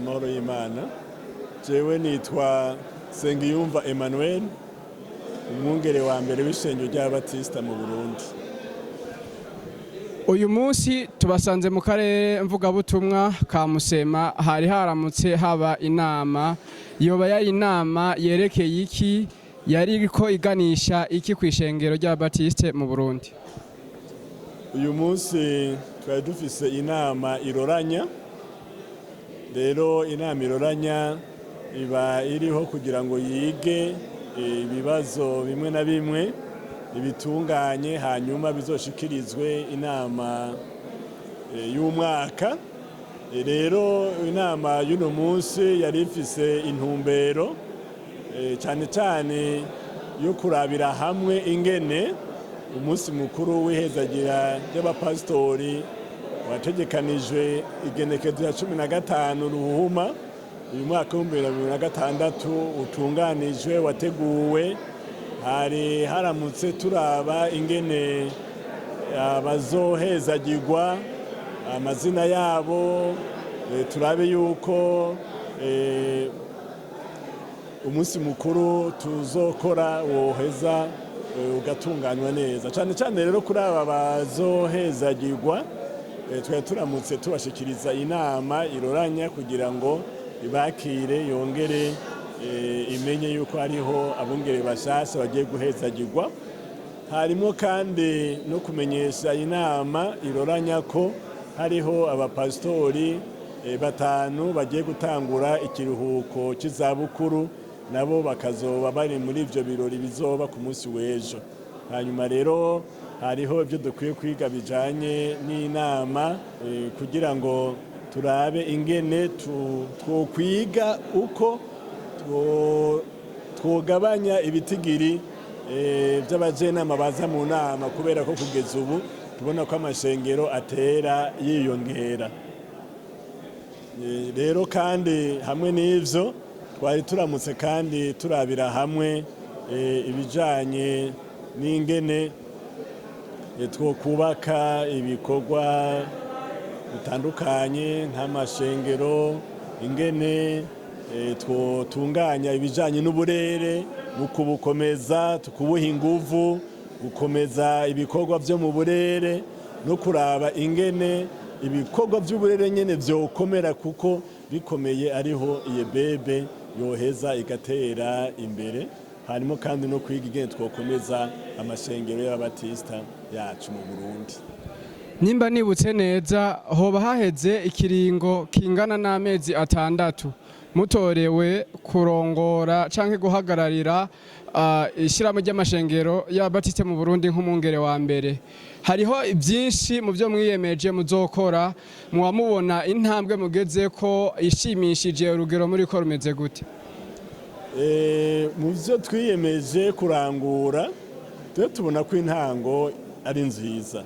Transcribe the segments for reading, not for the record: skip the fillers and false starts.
amahoro y'Imana. Jewe nitwa Sengiyumva Emmanuel, umwungere wa mbere w'ishengero rya Batista mu Burundi. Uyu munsi tubasanze mu karere mvugabutumwa ka Musema, hari haramutse haba inama. Yoba yari inama yerekeye iki? Yari iriko iganisha iki kw'ishengero rya Batista mu Burundi? Uyu munsi twari dufise inama Iroranya. Rero inama Iroranya iba iriho kugira ngo yige ibibazo bimwe na bimwe ibitunganye, hanyuma bizoshikirizwe inama y'umwaka. Rero inama y'uno munsi yari ifise intumbero cyane cyane yo kurabira hamwe ingene umunsi mukuru w'ihezagira ry'abapasitori wategekanijwe igenekezo ya 15 Ruhuma uyu mwaka wa 2026 utunganijwe, wateguwe. Hari haramutse turaba ingene abazohezagirwa amazina yabo, turabe yuko umunsi mukuru tuzokora woheza ugatunganywa neza. Cyane cyane rero kuri aba bazohezagirwa twari turamutse tubashikiriza inama Iroranya kugira ngo ibakire, yongere imenye yuko hariho abungere bashasha bagiye guhezagirwa. Harimo kandi no kumenyesha inama Iroranya ko hariho abapasitori 5 bagiye gutangura ikiruhuko cy'izabukuru, nabo bakazoba bari muri ivyo birori bizoba ku munsi w'ejo. Hanyuma rero hariho ibyo dukwiye kwiga bijanye n'inama kugira ngo turabe ingene twokwiga uko twogabanya ibitigiri by'abajenama baza mu nama, kubera ko kugeza ubu tubona ko amashengero atera yiyongera. Rero kandi hamwe n'ivyo twari turamutse kandi turabira hamwe ibijanye n'ingene twokubaka ibikorwa bitandukanye nk'amashengero, ingene twotunganya ibijanye n'uburere mu kubukomeza, tukubuha inguvu, gukomeza ibikorwa byo mu burere no kuraba ingene ibikorwa by'uburere nyene vyokomera, kuko bikomeye ariho iye bebe yoheza igatera imbere. Harimo kandi no kwiga ingene twokomeza amashengero y'Abatista yacu mu Burundi. Nimba nibutse neza, hoba haheze ikiringo kingana n'amezi 6 mutorewe kurongora canke guhagararira ishiramo ry'amashengero y'Abatista mu Burundi nk'umwungere wa mbere. Hariho byinshi mu byo mwiyemeje muzokora, muwamubona intambwe mugeze ko ishimishije, urugero muri ko rumeze gute? Mu byo twiyemeje kurangura tubona ko intango ari nziza.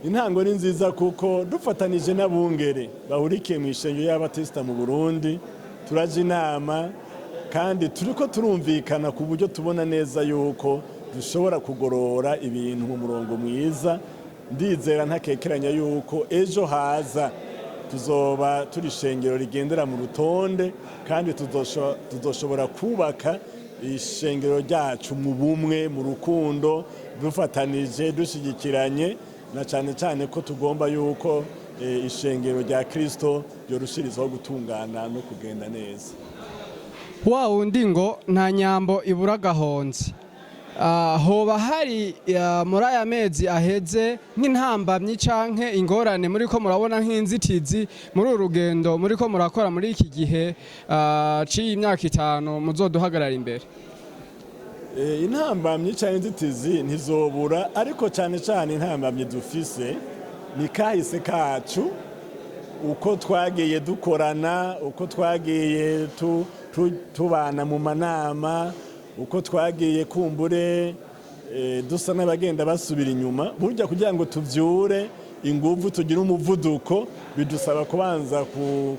Intango ni nziza kuko dufatanije n'abungere bahurikiye mu ishengero y'Abatista mu Burundi, turaje inama kandi turiko turumvikana ku buryo tubona neza yuko dushobora kugorora ibintu mu murongo mwiza. Ndizera ntakekeranya yuko ejo haza tuzoba turi ishengero rigendera mu rutonde, kandi tuzoshobora kubaka ishengero ryacu mu bumwe, mu rukundo, dufatanije, dushigikiranye, na cyane cyane ko tugomba yuko ishengero rya Kristo yorushirizaho gutungana no kugenda neza. Wa wundi ngo nta nyambo ibura gahonzi. Hoba hari muri aya mezi aheze nk'intambamyi canke ingorane muri ko murabona nk'inzitizi muri urugendo muri ko murakora muri iki gihe c'imyaka 5 muzoduhagarara imbere? Intambamyi canke inzitizi ntizobura, ariko cyane cyane intambamyi dufise ni kahise kacu, uko twagiye dukorana, uko twagiye tubana mu manama, uko twagiye kumbure dusa n'abagenda basubira inyuma. Burya kugira ngo tuvyure inguvu, tugire umuvuduko, bidusaba kubanza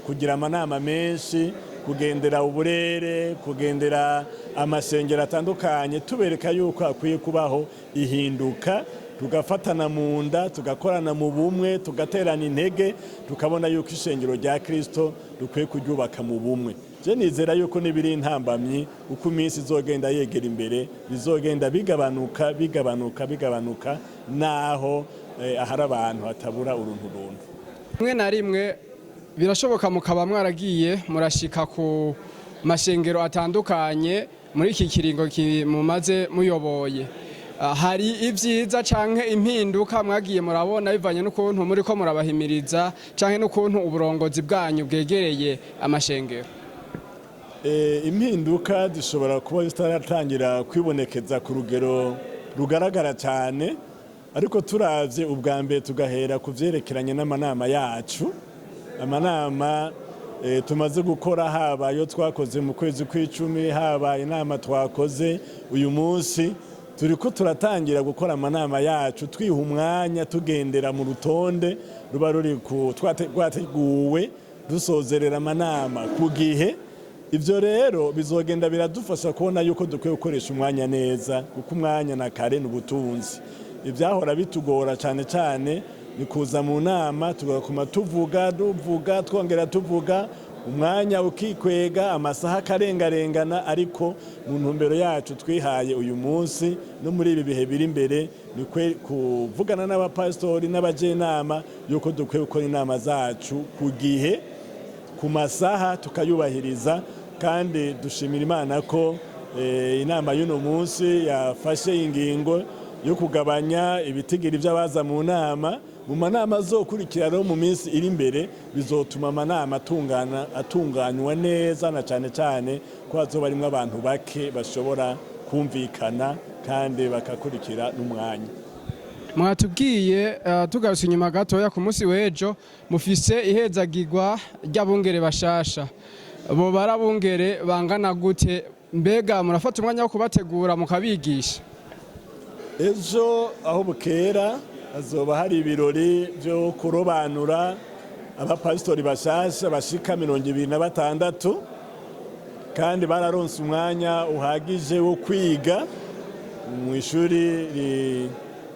kugira amanama menshi, kugendera uburere, kugendera amashengero atandukanye, tubereka yuko akwiye kubaho ihinduka tugafatana mu nda tugakorana mu bumwe tugaterana intege tukabona yuko ishengero rya Kristo dukwiye kuryubaka mu bumwe. Je nizera yuko nibiri intambamyi uko iminsi izogenda yegera imbere bizogenda bigabanuka naho ahari abantu hatabura uruntu. Rimwe na rimwe birashoboka mukaba mwaragiye murashika ku mashengero atandukanye muri iki kiringo mumaze muyoboye. Hari ibyiza canke impinduka mwagiye murabona bivanye n'ukuntu muri ko murabahimiriza canke n'ukuntu uburongozi bwanyu bwegereye amashengero? Impinduka zishobora kuba zitaratangira kwibonekeza ku rugero rugaragara cyane, ariko turavye ubwa mbere tugahera ku vyerekeranye n'amanama yacu. Amanama tumaze gukora, haba yo twakoze mu kwezi kw'icumi, haba inama twakoze uyu munsi, turiko turatangira gukora amanama yacu twiha umwanya tugendera mu rutonde ruba ruri twateguwe dusozerera amanama ku gihe. Ivyo rero bizogenda biradufasha kubona yuko dukwiye gukoresha umwanya neza, kuko umwanya na kare n'ubutunzi. Ivyahora bitugora cyane cyane ni kuza mu nama tugakoma tuvuga twongera tuvuga, umwanya ukikwega, amasaha akarengarengana, ariko mu ntumbero yacu twihaye uyu munsi no muri ibi bihe biri imbere ni kuvugana n'abapastori n'abajenama yuko dukwiye gukora inama zacu ku gihe, ku masaha tukayubahiriza. Kandi dushimira Imana ko inama y'uno munsi yafashe ingingo yo kugabanya ibitigiri by'abaza mu nama. Mu manama azokurikira mu minsi iri imbere bizotuma amanama atunganywa neza, na cyane cyane ko hazoba harimwo abantu bake bashobora kumvikana kandi bakakurikira n'umwanya. Mwatubwiye tugarutse inyuma gatoya ku munsi w'ejo mufise ihezagirwa ry'abungere bashasha. Bo barabungere bangana gute? Mbega murafata umwanya wo kubategura mukabigisha? Ejo aho bukera hazoba hari ibirori byo kurobanura abapastori bashasha bashika 26, kandi bararonse umwanya uhagije wo kwiga mu ishuri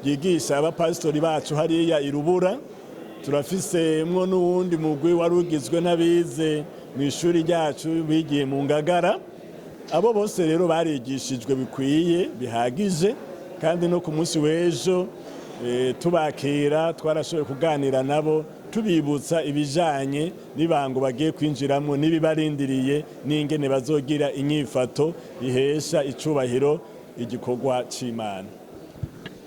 ryigisha abapastori bacu hariya Irubura. Turafisemwo n'uwundi mugwi warugizwe n'abize mu ishuri ryacu bigiye mu Ngagara. Abo bose rero barigishijwe bikwiye bihagije, kandi no ku munsi w'ejo tubakira twarashoboye kuganira nabo tubibutsa ibijanye n'ibango bagiye kwinjiramo n'ibibarindiriye n'ingene bazogira inyifato ihesha icubahiro igikorwa c'Imana.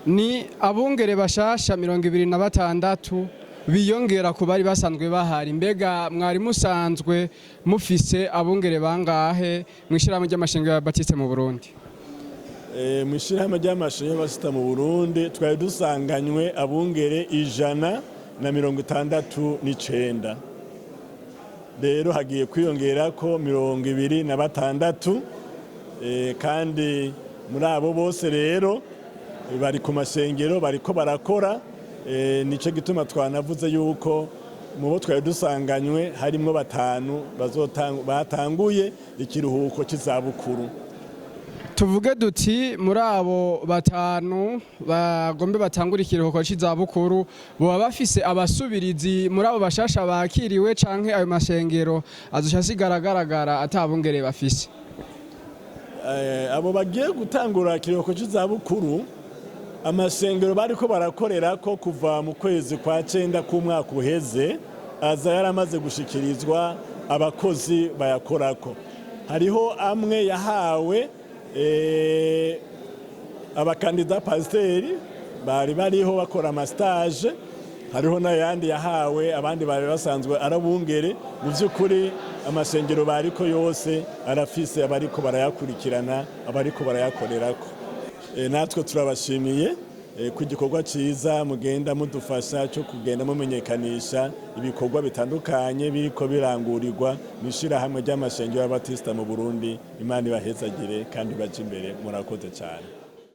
Ni abungere bashasha 26 biyongera ku bari basanzwe bahari. Mbega mwari musanzwe mufise abungere bangahe mwishirahamwe ry'Amashengero ya Batista mu Burundi? Mwishirahamwe ry'Amashengero ya Batista mu Burundi twari dusanganywe abungere 169. Rero hagiye kwiyongera ko 26, kandi muri abo bose rero bari ku mashengero bariko barakora. Nico gituma twanavuze yuko mu bo twari dusanganywe harimo 5 batanguye ikiruhuko cy'izabukuru. Tuvuge duti muri abo 5 bagombe batangura ikiruhuko cy'izabukuru bo bafise abasubirizi muri abo bashasha bakiriwe, canke ayo mashengero azoca sigaragaragara atabungere bafise? Abo bagiye gutangura ikiruhuko cy'izabukuru amashengero bariko barakorera ko kuva mu kwezi kwa 9 k'umwaka uheze aza yaramaze gushikirizwa abakozi bayakorako. Hariho amwe yahawe abakandida pasiteri bariho bakora amastage, hariho n'ayandi yahawe abandi bari basanzwe arabungere. Mu by'ukuri amashengero bariko yose arafise abariko barayakurikirana, abariko barayakorerako. Natwe turabashimiye ku gikorwa ciza mugenda mudufasha cyo kugenda mumenyekanisha ibikorwa bitandukanye biriko birangurirwa mw'ishirahamwe ry'Amashengero ya Batista mu Burundi. Imana ibahezagire kandi baje imbere, murakoze cyane.